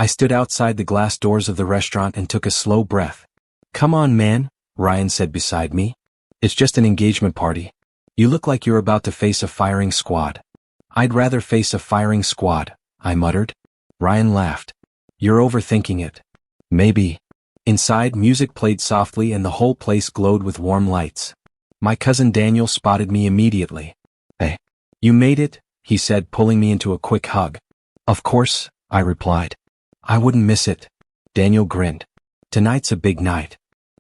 I stood outside the glass doors of the restaurant and took a slow breath. "Come on, man," Ryan said beside me. "It's just an engagement party. You look like you're about to face a firing squad." "I'd rather face a firing squad," I muttered. Ryan laughed. "You're overthinking it." "Maybe." Inside, music played softly and the whole place glowed with warm lights. My cousin Daniel spotted me immediately. "Hey, you made it," he said, pulling me into a quick hug. "Of course," I replied. "I wouldn't miss it." Daniel grinned. "Tonight's a big night."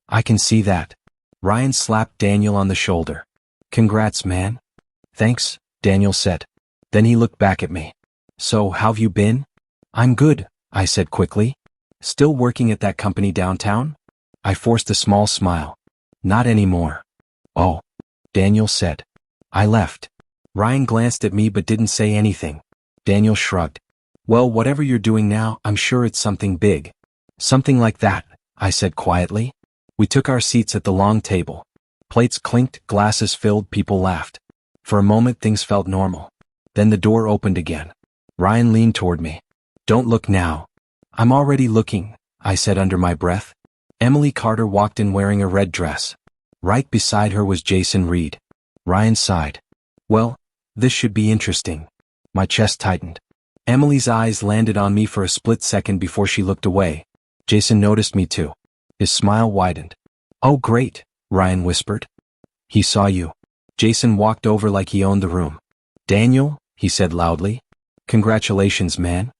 "I can see that." Ryan slapped Daniel on the shoulder. "Congrats, man." "Thanks," Daniel said. Then he looked back at me. "So, how've you been?" "I'm good," I said quickly. "Still working at that company downtown?" I forced a small smile. "Not anymore." "Oh," Daniel said. I left. Ryan glanced at me but didn't say anything. Daniel shrugged. "Well, whatever you're doing now, I'm sure it's something big." "Something like that," I said quietly. We took our seats at the long table. Plates clinked, glasses filled, people laughed. For a moment things felt normal. Then the door opened again. Ryan leaned toward me. "Don't look now." "I'm already looking," I said under my breath. Emily Carter walked in wearing a red dress. Right beside her was Jason Reed. Ryan sighed. "Well, this should be interesting." My chest tightened. Emily's eyes landed on me for a split second before she looked away. Jason noticed me too. His smile widened. "Oh great," Ryan whispered. "He saw you." Jason walked over like he owned the room. "Daniel," he said loudly. "Congratulations, man."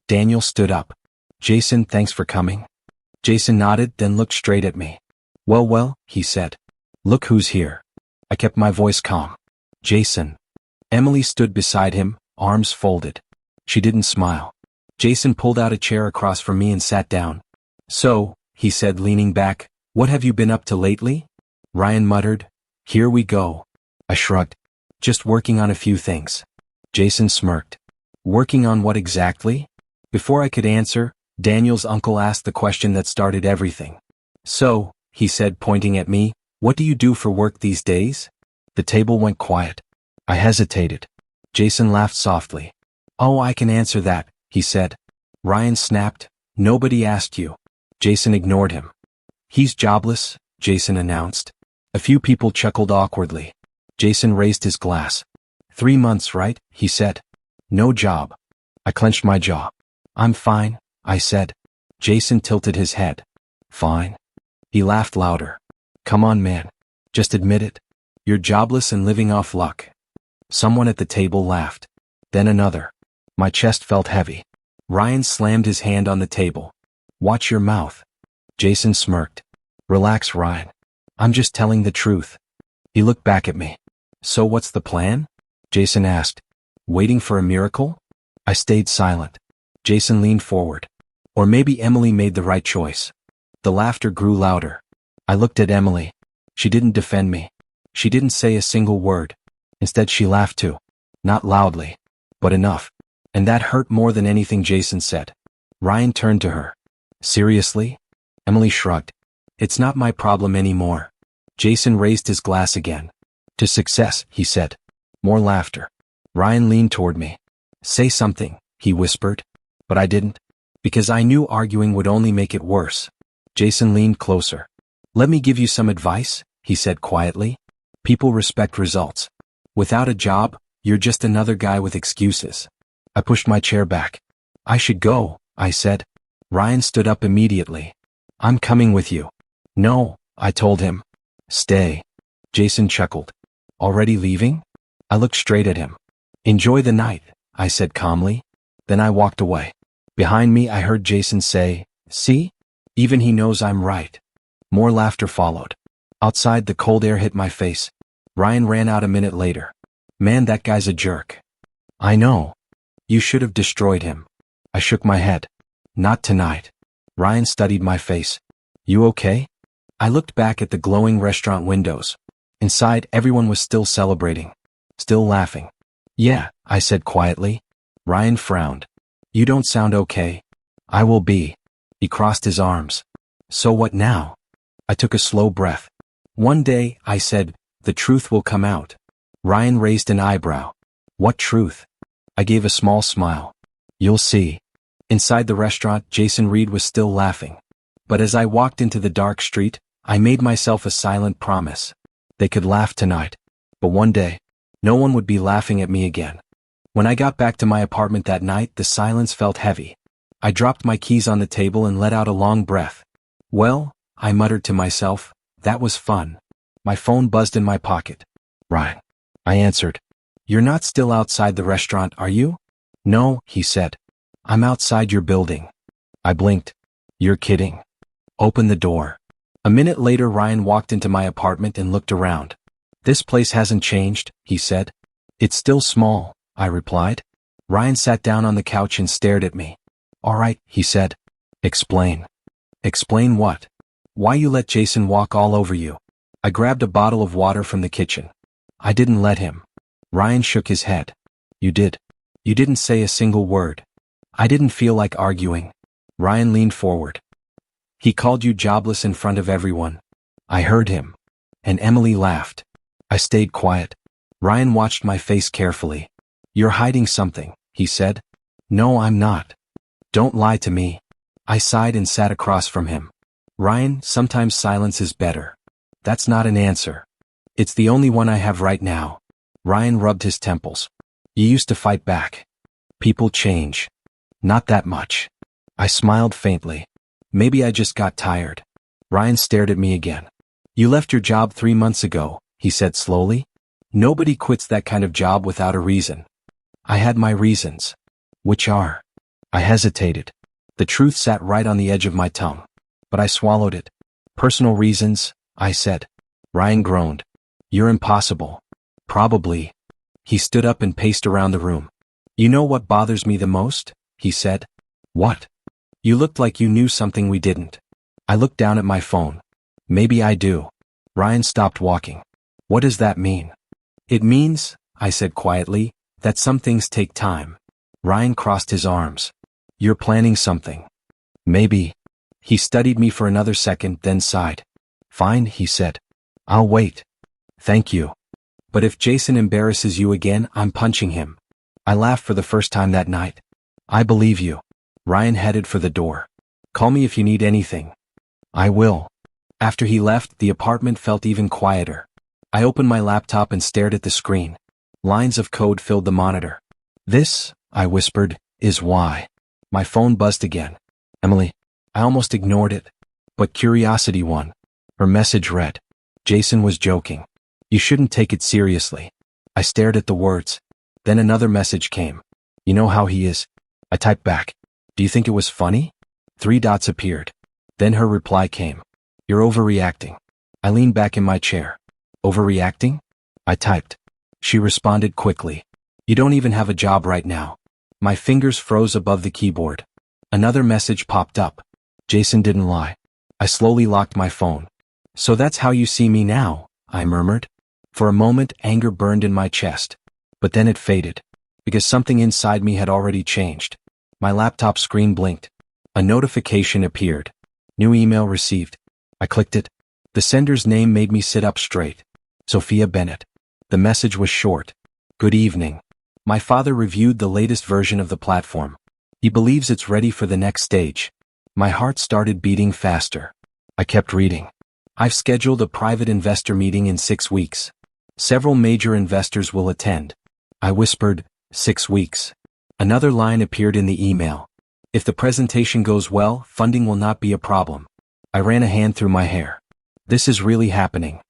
Daniel stood up. "Jason, thanks for coming." Jason nodded, then looked straight at me. Well, he said. "Look who's here." I kept my voice calm. "Jason." Emily stood beside him, arms folded. She didn't smile. Jason pulled out a chair across from me and sat down. "So," he said leaning back, "what have you been up to lately?" Ryan muttered, "Here we go." I shrugged. "Just working on a few things." Jason smirked. "Working on what exactly?" Before I could answer, Daniel's uncle asked the question that started everything. "So," he said pointing at me, "what do you do for work these days?" The table went quiet. I hesitated. Jason laughed softly. "Oh, I can answer that," he said. Ryan snapped, "Nobody asked you." Jason ignored him. "He's jobless," Jason announced. A few people chuckled awkwardly. Jason raised his glass. 3 months, right?" he said. "No job." I clenched my jaw. "I'm fine," I said. Jason tilted his head. "Fine?" He laughed louder. "Come on, man. Just admit it. You're jobless and living off luck." Someone at the table laughed. Then another. My chest felt heavy. Ryan slammed his hand on the table. "Watch your mouth." Jason smirked. "Relax, Ryan. I'm just telling the truth." He looked back at me. "So what's the plan?" Jason asked. "Waiting for a miracle?" I stayed silent. Jason leaned forward. "Or maybe Emily made the right choice." The laughter grew louder. I looked at Emily. She didn't defend me. She didn't say a single word. Instead she laughed too. Not loudly, but enough. And that hurt more than anything Jason said. Ryan turned to her. "Seriously?" Emily shrugged. "It's not my problem anymore." Jason raised his glass again. "To success," he said. More laughter. Ryan leaned toward me. "Say something," he whispered. But I didn't. Because I knew arguing would only make it worse. Jason leaned closer. "Let me give you some advice," he said quietly. "People respect results. Without a job, you're just another guy with excuses." I pushed my chair back. "I should go," I said. Ryan stood up immediately. "I'm coming with you." "No," I told him. "Stay." Jason chuckled. "Already leaving?" I looked straight at him. "Enjoy the night," I said calmly. Then I walked away. Behind me I heard Jason say, "See? Even he knows I'm right." More laughter followed. Outside, the cold air hit my face. Ryan ran out a minute later. "Man, that guy's a jerk." "I know. You should have destroyed him." I shook my head. "Not tonight." Ryan studied my face. "You okay?" I looked back at the glowing restaurant windows. Inside, everyone was still celebrating. Still laughing. "Yeah," I said quietly. Ryan frowned. "You don't sound okay." "I will be." He crossed his arms. "So what now?" I took a slow breath. "One day," I said, "the truth will come out." Ryan raised an eyebrow. "What truth?" I gave a small smile. "You'll see." Inside the restaurant, Jason Reed was still laughing. But as I walked into the dark street, I made myself a silent promise. They could laugh tonight, but one day, no one would be laughing at me again. When I got back to my apartment that night, the silence felt heavy. I dropped my keys on the table and let out a long breath. Well, I muttered to myself, that was fun. My phone buzzed in my pocket. Ryan. I answered. You're not still outside the restaurant, are you? No, he said. I'm outside your building. I blinked. You're kidding. Open the door. A minute later, Ryan walked into my apartment and looked around. This place hasn't changed, he said. It's still small, I replied. Ryan sat down on the couch and stared at me. All right, he said. Explain. Explain what? Why you let Jason walk all over you? I grabbed a bottle of water from the kitchen. I didn't let him. Ryan shook his head. You did. You didn't say a single word. I didn't feel like arguing. Ryan leaned forward. He called you jobless in front of everyone. I heard him. And Emily laughed. I stayed quiet. Ryan watched my face carefully. You're hiding something, he said. No, I'm not. Don't lie to me. I sighed and sat across from him. Ryan, sometimes silence is better. That's not an answer. It's the only one I have right now. Ryan rubbed his temples. You used to fight back. People change. Not that much. I smiled faintly. Maybe I just got tired. Ryan stared at me again. You left your job 3 months ago, he said slowly. Nobody quits that kind of job without a reason. I had my reasons. Which are? I hesitated. The truth sat right on the edge of my tongue. But I swallowed it. Personal reasons, I said. Ryan groaned. You're impossible. Probably. He stood up and paced around the room. You know what bothers me the most? He said. What? You looked like you knew something we didn't. I looked down at my phone. Maybe I do. Ryan stopped walking. What does that mean? It means, I said quietly, that some things take time. Ryan crossed his arms. You're planning something. Maybe. He studied me for another second, then sighed. Fine, he said. I'll wait. Thank you. But if Jason embarrasses you again, I'm punching him. I laughed for the first time that night. I believe you. Ryan headed for the door. Call me if you need anything. I will. After he left, the apartment felt even quieter. I opened my laptop and stared at the screen. Lines of code filled the monitor. This, I whispered, is why. My phone buzzed again. Emily. I almost ignored it. But curiosity won. Her message read. Jason was joking. You shouldn't take it seriously. I stared at the words. Then another message came. You know how he is. I typed back. Do you think it was funny? 3 dots appeared. Then her reply came. You're overreacting. I leaned back in my chair. Overreacting? I typed. She responded quickly. You don't even have a job right now. My fingers froze above the keyboard. Another message popped up. Jason didn't lie. I slowly locked my phone. So that's how you see me now, I murmured. For a moment, anger burned in my chest. But then it faded. Because something inside me had already changed. My laptop screen blinked. A notification appeared. New email received. I clicked it. The sender's name made me sit up straight. Sophia Bennett. The message was short. Good evening. My father reviewed the latest version of the platform. He believes it's ready for the next stage. My heart started beating faster. I kept reading. I've scheduled a private investor meeting in 6 weeks. Several major investors will attend. I whispered, 6 weeks. Another line appeared in the email. If the presentation goes well, funding will not be a problem. I ran a hand through my hair. This is really happening.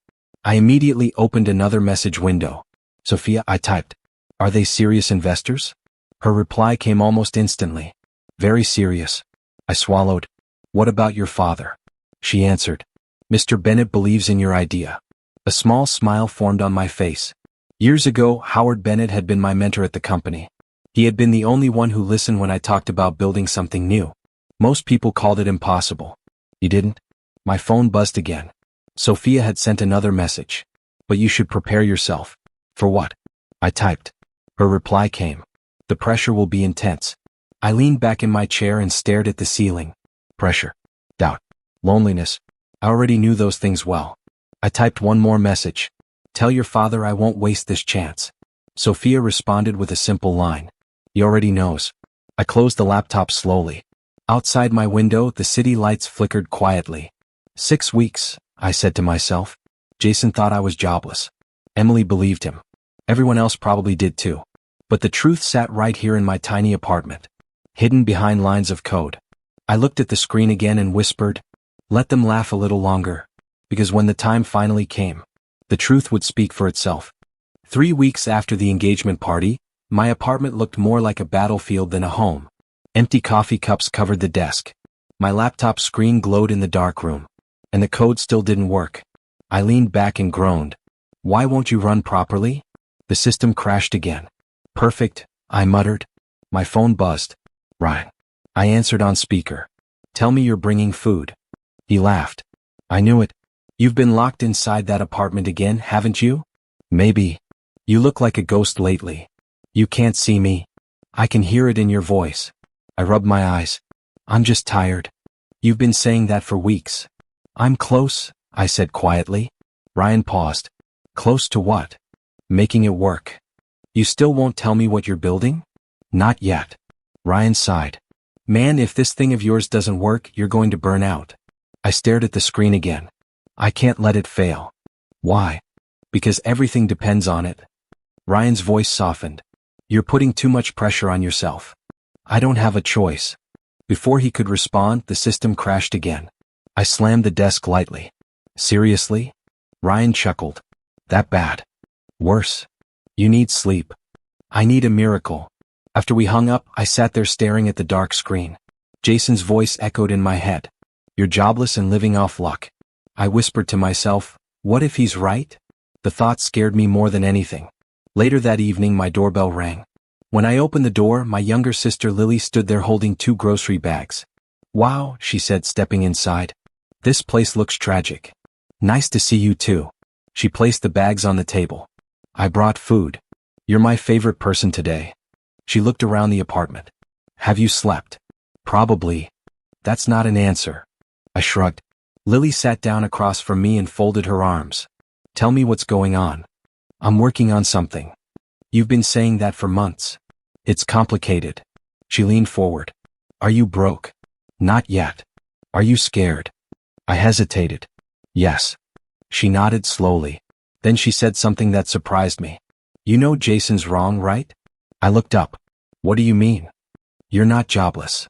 I immediately opened another message window. Sophia, I typed. Are they serious investors? Her reply came almost instantly. Very serious. I swallowed. What about your father? She answered. Mr. Bennett believes in your idea. A small smile formed on my face. Years ago, Howard Bennett had been my mentor at the company. He had been the only one who listened when I talked about building something new. Most people called it impossible. You didn't? My phone buzzed again. Sophia had sent another message. But you should prepare yourself. For what? I typed. Her reply came. The pressure will be intense. I leaned back in my chair and stared at the ceiling. Pressure. Doubt. Loneliness. I already knew those things well. I typed one more message. Tell your father I won't waste this chance. Sophia responded with a simple line. He already knows. I closed the laptop slowly. Outside my window, the city lights flickered quietly. 6 weeks, I said to myself. Jason thought I was jobless. Emily believed him. Everyone else probably did too. But the truth sat right here in my tiny apartment, hidden behind lines of code. I looked at the screen again and whispered, let them laugh a little longer, because when the time finally came, the truth would speak for itself. 3 weeks after the engagement party, my apartment looked more like a battlefield than a home. Empty coffee cups covered the desk. My laptop screen glowed in the dark room, and the code still didn't work. I leaned back and groaned. Why won't you run properly? The system crashed again. Perfect, I muttered. My phone buzzed. Ryan. I answered on speaker. Tell me you're bringing food. He laughed. I knew it. You've been locked inside that apartment again, haven't you? Maybe. You look like a ghost lately. You can't see me. I can hear it in your voice. I rubbed my eyes. I'm just tired. You've been saying that for weeks. I'm close, I said quietly. Ryan paused. Close to what? Making it work. You still won't tell me what you're building? Not yet. Ryan sighed. Man, if this thing of yours doesn't work, you're going to burn out. I stared at the screen again. I can't let it fail. Why? Because everything depends on it. Ryan's voice softened. You're putting too much pressure on yourself. I don't have a choice. Before he could respond, the system crashed again. I slammed the desk lightly. Seriously? Ryan chuckled. That bad? Worse. You need sleep. I need a miracle. After we hung up, I sat there staring at the dark screen. Jason's voice echoed in my head. You're jobless and living off luck. I whispered to myself, what if he's right? The thought scared me more than anything. Later that evening, my doorbell rang. When I opened the door, my younger sister Lily stood there holding 2 grocery bags. Wow, she said, stepping inside. This place looks tragic. Nice to see you too. She placed the bags on the table. I brought food. You're my favorite person today. She looked around the apartment. Have you slept? Probably. That's not an answer. I shrugged. Lily sat down across from me and folded her arms. Tell me what's going on. I'm working on something. You've been saying that for months. It's complicated. She leaned forward. Are you broke? Not yet. Are you scared? I hesitated. Yes. She nodded slowly. Then she said something that surprised me. You know Jason's wrong, right? I looked up. What do you mean? You're not jobless.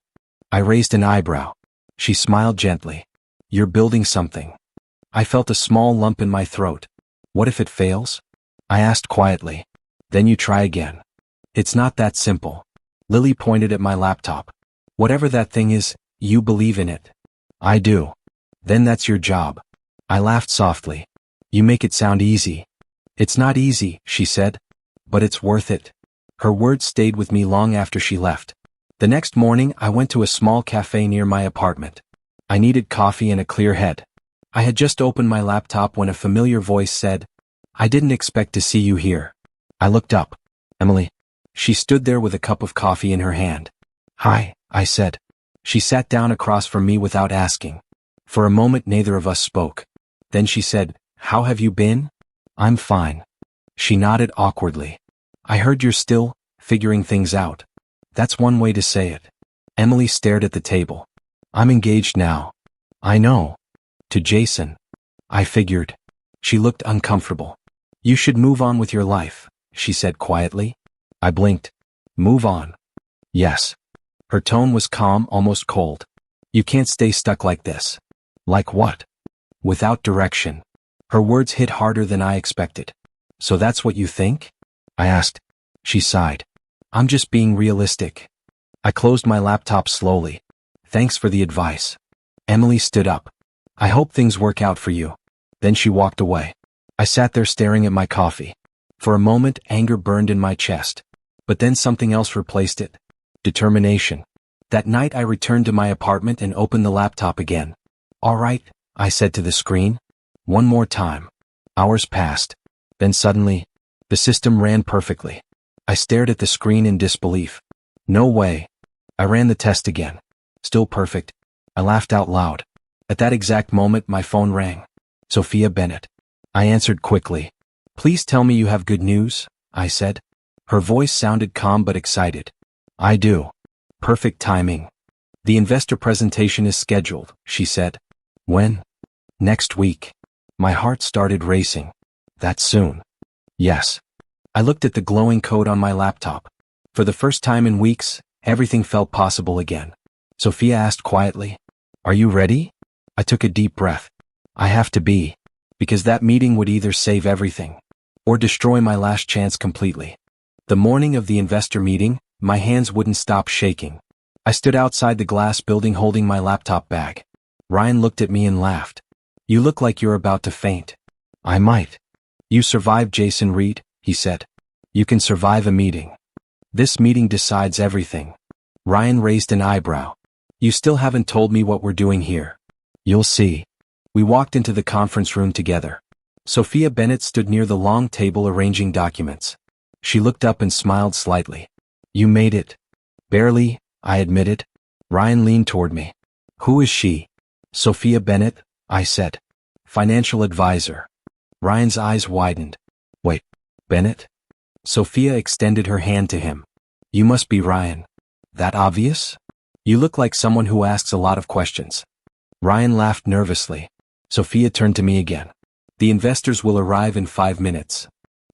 I raised an eyebrow. She smiled gently. You're building something. I felt a small lump in my throat. What if it fails? I asked quietly. Then you try again. It's not that simple. Lily pointed at my laptop. Whatever that thing is, you believe in it. I do. Then that's your job. I laughed softly. You make it sound easy. It's not easy, she said. But it's worth it. Her words stayed with me long after she left. The next morning, I went to a small cafe near my apartment. I needed coffee and a clear head. I had just opened my laptop when a familiar voice said, I didn't expect to see you here. I looked up. Emily. She stood there with a cup of coffee in her hand. Hi, I said. She sat down across from me without asking. For a moment, neither of us spoke. Then she said, How have you been? I'm fine. She nodded awkwardly. I heard you're still figuring things out. That's one way to say it. Emily stared at the table. I'm engaged now. I know. To Jason. I figured. She looked uncomfortable. You should move on with your life, she said quietly. I blinked. Move on. Yes. Her tone was calm, almost cold. You can't stay stuck like this. Like what? Without direction. Her words hit harder than I expected. So that's what you think? I asked. She sighed. I'm just being realistic. I closed my laptop slowly. Thanks for the advice. Emily stood up. I hope things work out for you. Then she walked away. I sat there staring at my coffee. For a moment, anger burned in my chest. But then something else replaced it. Determination. That night I returned to my apartment and opened the laptop again. All right, I said to the screen. One more time. Hours passed. Then suddenly, the system ran perfectly. I stared at the screen in disbelief. No way. I ran the test again. Still perfect. I laughed out loud. At that exact moment, my phone rang. Sophia Bennett. I answered quickly. Please tell me you have good news, I said. Her voice sounded calm but excited. I do. Perfect timing. The investor presentation is scheduled, she said. When? Next week. My heart started racing. That soon? Yes. I looked at the glowing code on my laptop. For the first time in weeks, everything felt possible again. Sophia asked quietly, "Are you ready?" I took a deep breath. I have to be. Because that meeting would either save everything or destroy my last chance completely. The morning of the investor meeting, my hands wouldn't stop shaking. I stood outside the glass building holding my laptop bag. Ryan looked at me and laughed. "You look like you're about to faint." I might. "You survived, Jason Reed," he said. "You can survive a meeting. This meeting decides everything." Ryan raised an eyebrow. "You still haven't told me what we're doing here." "You'll see." We walked into the conference room together. Sophia Bennett stood near the long table arranging documents. She looked up and smiled slightly. "You made it." "Barely," I admitted. Ryan leaned toward me. "Who is she?" "Sophia Bennett," I said. "Financial advisor." Ryan's eyes widened. "Wait, Bennett?" Sophia extended her hand to him. "You must be Ryan." "That obvious? You look like someone who asks a lot of questions." Ryan laughed nervously. Sophia turned to me again. "The investors will arrive in 5 minutes."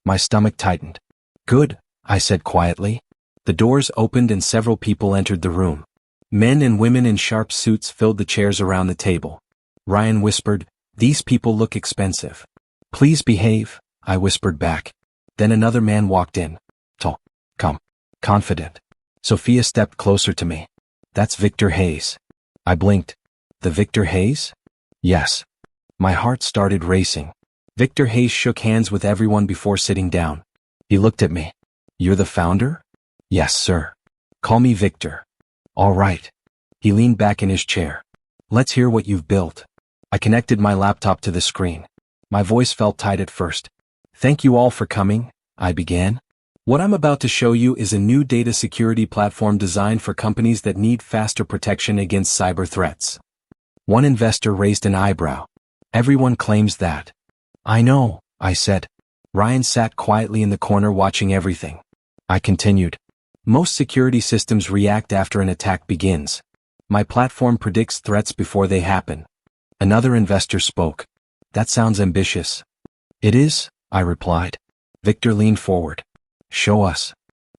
My stomach tightened. "Good," I said quietly. The doors opened and several people entered the room. Men and women in sharp suits filled the chairs around the table. Ryan whispered, "These people look expensive." "Please behave," I whispered back. Then another man walked in. Tall, calm, confident. Sophia stepped closer to me. "That's Victor Hayes." I blinked. "The Victor Hayes?" "Yes." My heart started racing. Victor Hayes shook hands with everyone before sitting down. He looked at me. "You're the founder?" "Yes, sir." "Call me Victor." "All right." He leaned back in his chair. "Let's hear what you've built." I connected my laptop to the screen. My voice felt tight at first. "Thank you all for coming," I began. "What I'm about to show you is a new data security platform designed for companies that need faster protection against cyber threats." One investor raised an eyebrow. "Everyone claims that." "I know," I said. Ryan sat quietly in the corner watching everything. I continued. "Most security systems react after an attack begins. My platform predicts threats before they happen." Another investor spoke. "That sounds ambitious." "It is," I replied. Victor leaned forward. "Show us."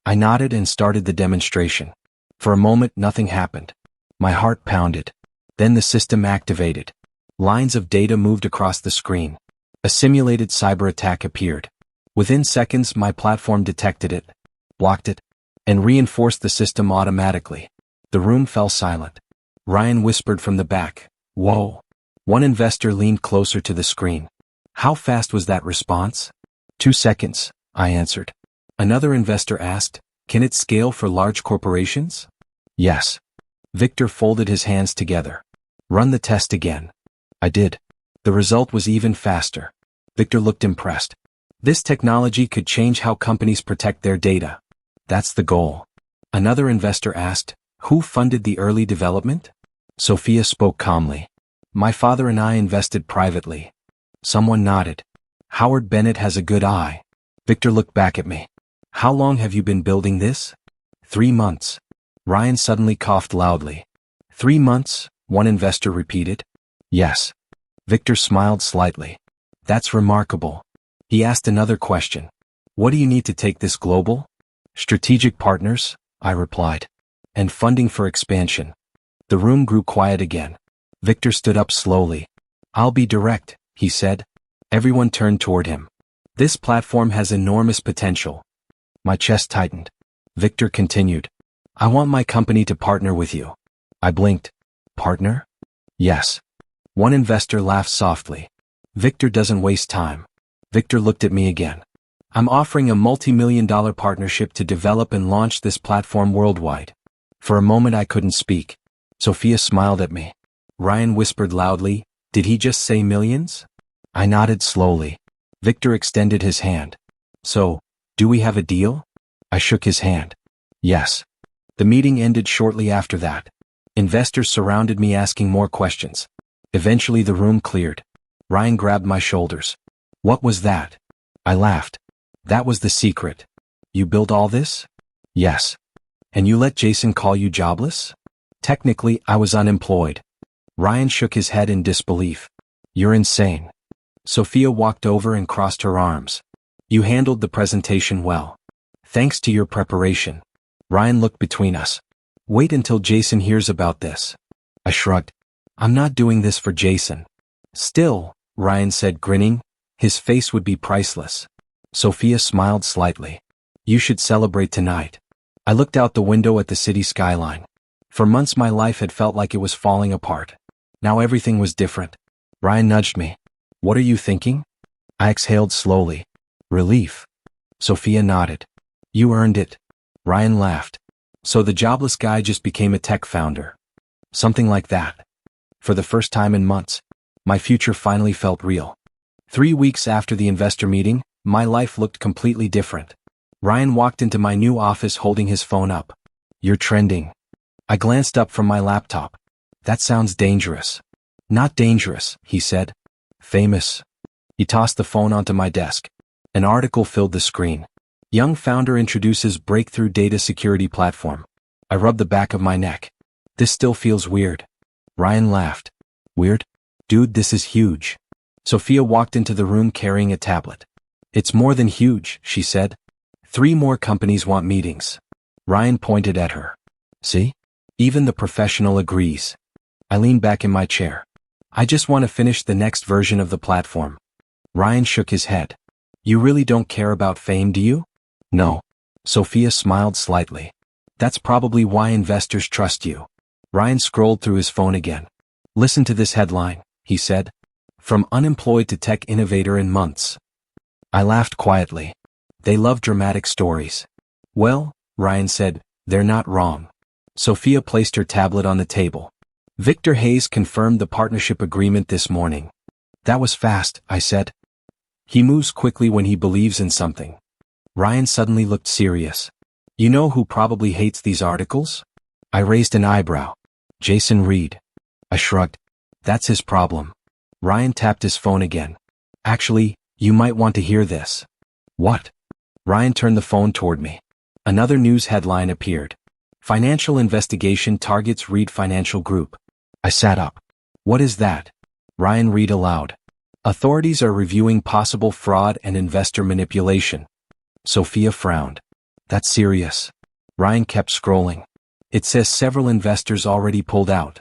I nodded and started the demonstration. For a moment nothing happened. My heart pounded. Then the system activated. Lines of data moved across the screen. A simulated cyber attack appeared. Within seconds my platform detected it, blocked it, and reinforced the system automatically. The room fell silent. Ryan whispered from the back, "Whoa." One investor leaned closer to the screen. "How fast was that response?" 2 seconds, I answered. Another investor asked, "Can it scale for large corporations?" "Yes." Victor folded his hands together. "Run the test again." I did. The result was even faster. Victor looked impressed. "This technology could change how companies protect their data." "That's the goal." Another investor asked, "Who funded the early development?" Sophia spoke calmly. "My father and I invested privately." Someone nodded. "Howard Bennett has a good eye." Victor looked back at me. "How long have you been building this?" 3 months. Ryan suddenly coughed loudly. 3 months, one investor repeated. "Yes." Victor smiled slightly. "That's remarkable." He asked another question. "What do you need to take this global?" "Strategic partners," I replied. "And funding for expansion." The room grew quiet again. Victor stood up slowly. "I'll be direct," he said. Everyone turned toward him. "This platform has enormous potential." My chest tightened. Victor continued. "I want my company to partner with you." I blinked. "Partner?" "Yes." One investor laughed softly. "Victor doesn't waste time." Victor looked at me again. "I'm offering a multi-million-dollar partnership to develop and launch this platform worldwide." For a moment I couldn't speak. Sophia smiled at me. Ryan whispered loudly, "Did he just say millions?" I nodded slowly. Victor extended his hand. "So, do we have a deal?" I shook his hand. "Yes." The meeting ended shortly after that. Investors surrounded me asking more questions. Eventually the room cleared. Ryan grabbed my shoulders. "What was that?" I laughed. "That was the secret." "You built all this?" "Yes." And you let Jason call you jobless? Technically, I was unemployed. Ryan shook his head in disbelief. You're insane. Sophia walked over and crossed her arms. You handled the presentation well. Thanks to your preparation. Ryan looked between us. Wait until Jason hears about this. I shrugged. I'm not doing this for Jason. Still, Ryan said, grinning, his face would be priceless. Sophia smiled slightly. You should celebrate tonight. I looked out the window at the city skyline. For months my life had felt like it was falling apart. Now everything was different. Ryan nudged me. What are you thinking? I exhaled slowly. Relief. Sophia nodded. You earned it. Ryan laughed. So the jobless guy just became a tech founder. Something like that. For the first time in months, my future finally felt real. 3 weeks after the investor meeting, my life looked completely different. Ryan walked into my new office holding his phone up. You're trending. I glanced up from my laptop. That sounds dangerous. Not dangerous, he said. Famous. He tossed the phone onto my desk. An article filled the screen. Young founder introduces breakthrough data security platform. I rubbed the back of my neck. This still feels weird. Ryan laughed. Weird? Dude, this is huge. Sophia walked into the room carrying a tablet. It's more than huge, she said. 3 more companies want meetings. Ryan pointed at her. See? Even the professional agrees. I leaned back in my chair. I just want to finish the next version of the platform. Ryan shook his head. You really don't care about fame, do you? No. Sophia smiled slightly. That's probably why investors trust you. Ryan scrolled through his phone again. Listen to this headline, he said. From unemployed to tech innovator in months. I laughed quietly. They love dramatic stories. Well, Ryan said, they're not wrong. Sophia placed her tablet on the table. Victor Hayes confirmed the partnership agreement this morning. That was fast, I said. He moves quickly when he believes in something. Ryan suddenly looked serious. You know who probably hates these articles? I raised an eyebrow. Jason Reed. I shrugged. That's his problem. Ryan tapped his phone again. Actually, you might want to hear this. What? Ryan turned the phone toward me. Another news headline appeared. Financial investigation targets Reed Financial Group. I sat up. What is that? Ryan read aloud. Authorities are reviewing possible fraud and investor manipulation. Sophia frowned. That's serious. Ryan kept scrolling. It says several investors already pulled out.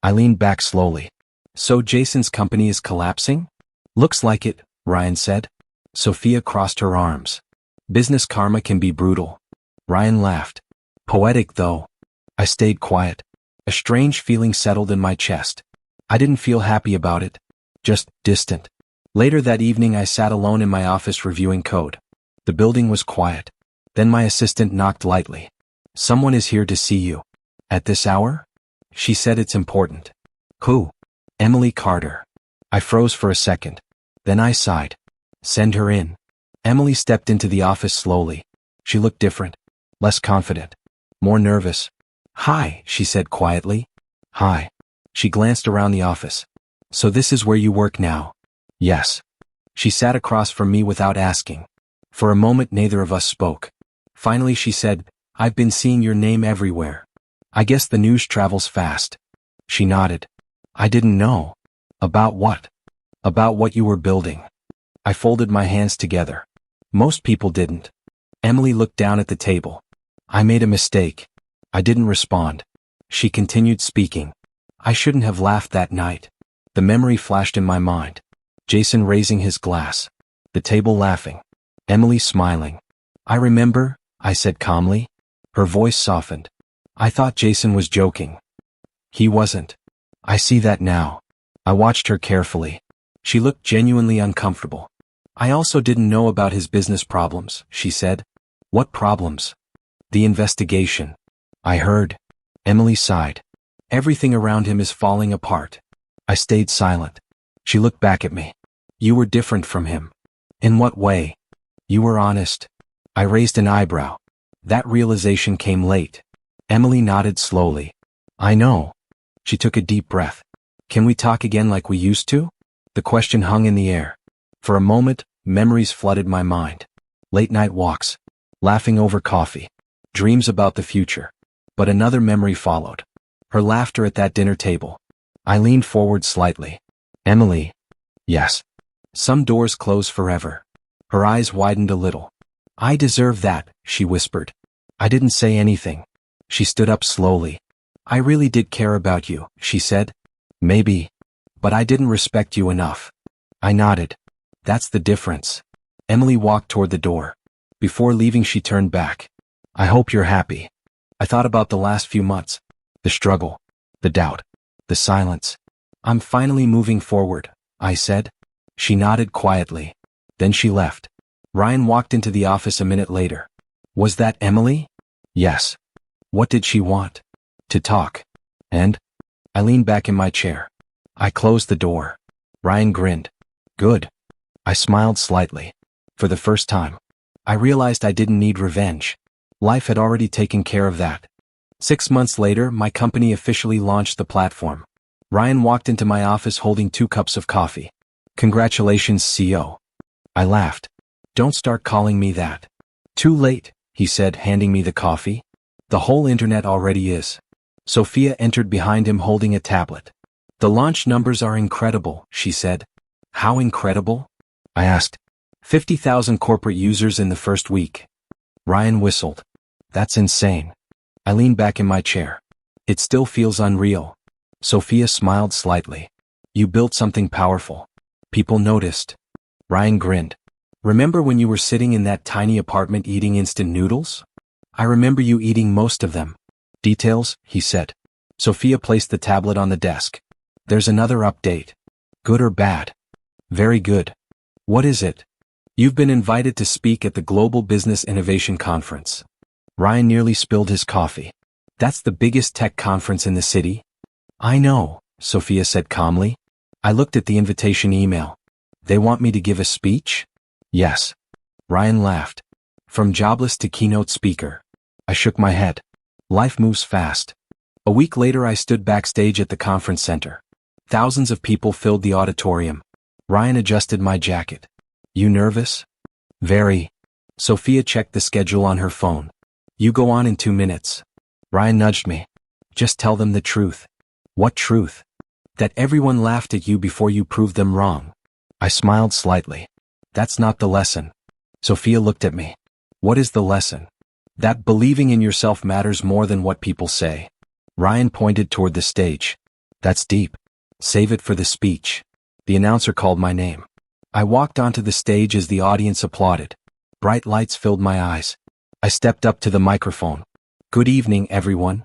I leaned back slowly. So Jason's company is collapsing? Looks like it, Ryan said. Sophia crossed her arms. Business karma can be brutal. Ryan laughed. Poetic though. I stayed quiet. A strange feeling settled in my chest. I didn't feel happy about it. Just distant. Later that evening I sat alone in my office reviewing code. The building was quiet. Then my assistant knocked lightly. Someone is here to see you. At this hour? She said it's important. Who? Emily Carter. I froze for a second. Then I sighed. Send her in. Emily stepped into the office slowly. She looked different. Less confident. More nervous. Hi, she said quietly. Hi. She glanced around the office. So this is where you work now? Yes. She sat across from me without asking. For a moment neither of us spoke. Finally she said, I've been seeing your name everywhere. I guess the news travels fast. She nodded. I didn't know. About what? About what you were building. I folded my hands together. Most people didn't. Emily looked down at the table. I made a mistake. I didn't respond. She continued speaking. I shouldn't have laughed that night. The memory flashed in my mind. Jason raising his glass. The table laughing. Emily smiling. I remember, I said calmly. Her voice softened. I thought Jason was joking. He wasn't. I see that now. I watched her carefully. She looked genuinely uncomfortable. I also didn't know about his business problems, she said. What problems? The investigation. I heard. Emily sighed. Everything around him is falling apart. I stayed silent. She looked back at me. You were different from him. In what way? You were honest. I raised an eyebrow. That realization came late. Emily nodded slowly. I know. She took a deep breath. Can we talk again like we used to? The question hung in the air. For a moment, memories flooded my mind. Late night walks. Laughing over coffee. Dreams about the future. But another memory followed. Her laughter at that dinner table. I leaned forward slightly. Emily. Yes. Some doors close forever. Her eyes widened a little. I deserve that, she whispered. I didn't say anything. She stood up slowly. I really did care about you, she said. Maybe. But I didn't respect you enough. I nodded. That's the difference. Emily walked toward the door. Before leaving, she turned back. I hope you're happy. I thought about the last few months. The struggle. The doubt. The silence. I'm finally moving forward, I said. She nodded quietly. Then she left. Ryan walked into the office a minute later. Was that Emily? Yes. What did she want? To talk. And? I leaned back in my chair. I closed the door. Ryan grinned. Good. I smiled slightly. For the first time, I realized I didn't need revenge. Life had already taken care of that. 6 months later, my company officially launched the platform. Ryan walked into my office holding 2 cups of coffee. Congratulations, CEO. I laughed. Don't start calling me that. Too late, he said, handing me the coffee. The whole internet already is. Sophia entered behind him holding a tablet. The launch numbers are incredible, she said. How incredible? I asked. 50,000 corporate users in the first week. Ryan whistled. That's insane. I leaned back in my chair. It still feels unreal. Sophia smiled slightly. You built something powerful. People noticed. Ryan grinned. Remember when you were sitting in that tiny apartment eating instant noodles? I remember you eating most of them. Details, he said. Sophia placed the tablet on the desk. There's another update. Good or bad? Very good. What is it? You've been invited to speak at the Global Business Innovation Conference. Ryan nearly spilled his coffee. That's the biggest tech conference in the city. I know, Sophia said calmly. I looked at the invitation email. They want me to give a speech? Yes. Ryan laughed. From jobless to keynote speaker. I shook my head. Life moves fast. A week later, I stood backstage at the conference center. Thousands of people filled the auditorium. Ryan adjusted my jacket. You nervous? Very. Sophia checked the schedule on her phone. You go on in 2 minutes. Ryan nudged me. Just tell them the truth. What truth? That everyone laughed at you before you proved them wrong. I smiled slightly. That's not the lesson. Sophia looked at me. What is the lesson? That believing in yourself matters more than what people say. Ryan pointed toward the stage. That's deep. Save it for the speech. The announcer called my name. I walked onto the stage as the audience applauded. Bright lights filled my eyes. I stepped up to the microphone. Good evening, everyone.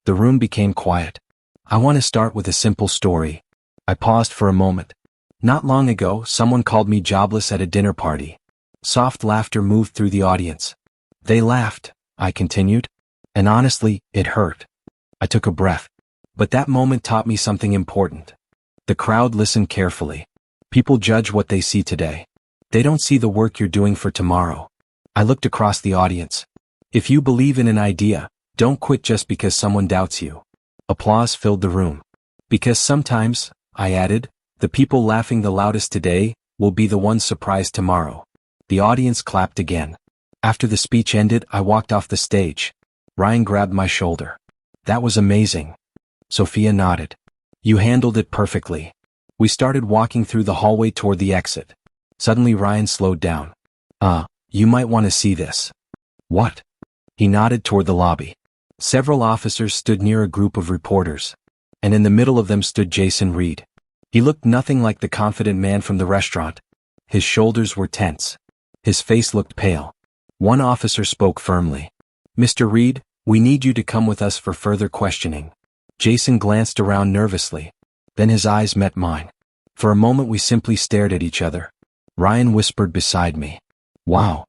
The room became quiet. I want to start with a simple story. I paused for a moment. Not long ago, someone called me jobless at a dinner party. Soft laughter moved through the audience. They laughed, I continued. And honestly, it hurt. I took a breath. But that moment taught me something important. The crowd listened carefully. People judge what they see today. They don't see the work you're doing for tomorrow. I looked across the audience. If you believe in an idea, don't quit just because someone doubts you. Applause filled the room. Because sometimes, I added, the people laughing the loudest today will be the ones surprised tomorrow. The audience clapped again. After the speech ended, I walked off the stage. Ryan grabbed my shoulder. That was amazing. Sophia nodded. You handled it perfectly. We started walking through the hallway toward the exit. Suddenly Ryan slowed down. You might want to see this. What? He nodded toward the lobby. Several officers stood near a group of reporters. And in the middle of them stood Jason Reed. He looked nothing like the confident man from the restaurant. His shoulders were tense. His face looked pale. One officer spoke firmly. Mr. Reed, we need you to come with us for further questioning. Jason glanced around nervously. Then his eyes met mine. For a moment we simply stared at each other. Ryan whispered beside me. Wow.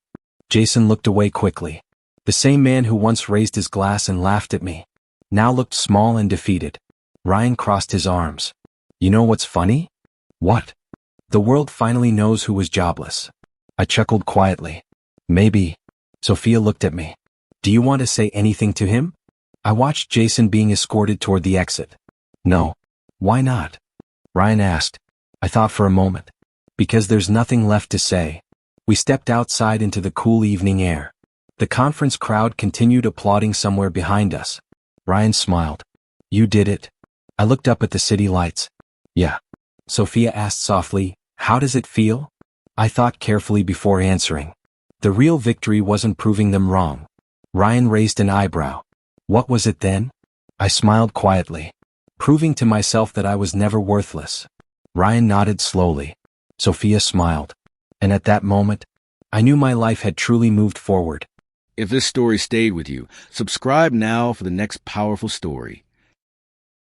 Jason looked away quickly. The same man who once raised his glass and laughed at me now looked small and defeated. Ryan crossed his arms. You know what's funny? What? The world finally knows who was jobless. I chuckled quietly. Maybe. Sophia looked at me. Do you want to say anything to him? I watched Jason being escorted toward the exit. No. Why not? Ryan asked. I thought for a moment. Because there's nothing left to say. We stepped outside into the cool evening air. The conference crowd continued applauding somewhere behind us. Ryan smiled. You did it. I looked up at the city lights. Yeah. Sophia asked softly, how does it feel? I thought carefully before answering. The real victory wasn't proving them wrong. Ryan raised an eyebrow. What was it then? I smiled quietly. Proving to myself that I was never worthless. Ryan nodded slowly. Sophia smiled. And at that moment, I knew my life had truly moved forward. If this story stayed with you, subscribe now for the next powerful story.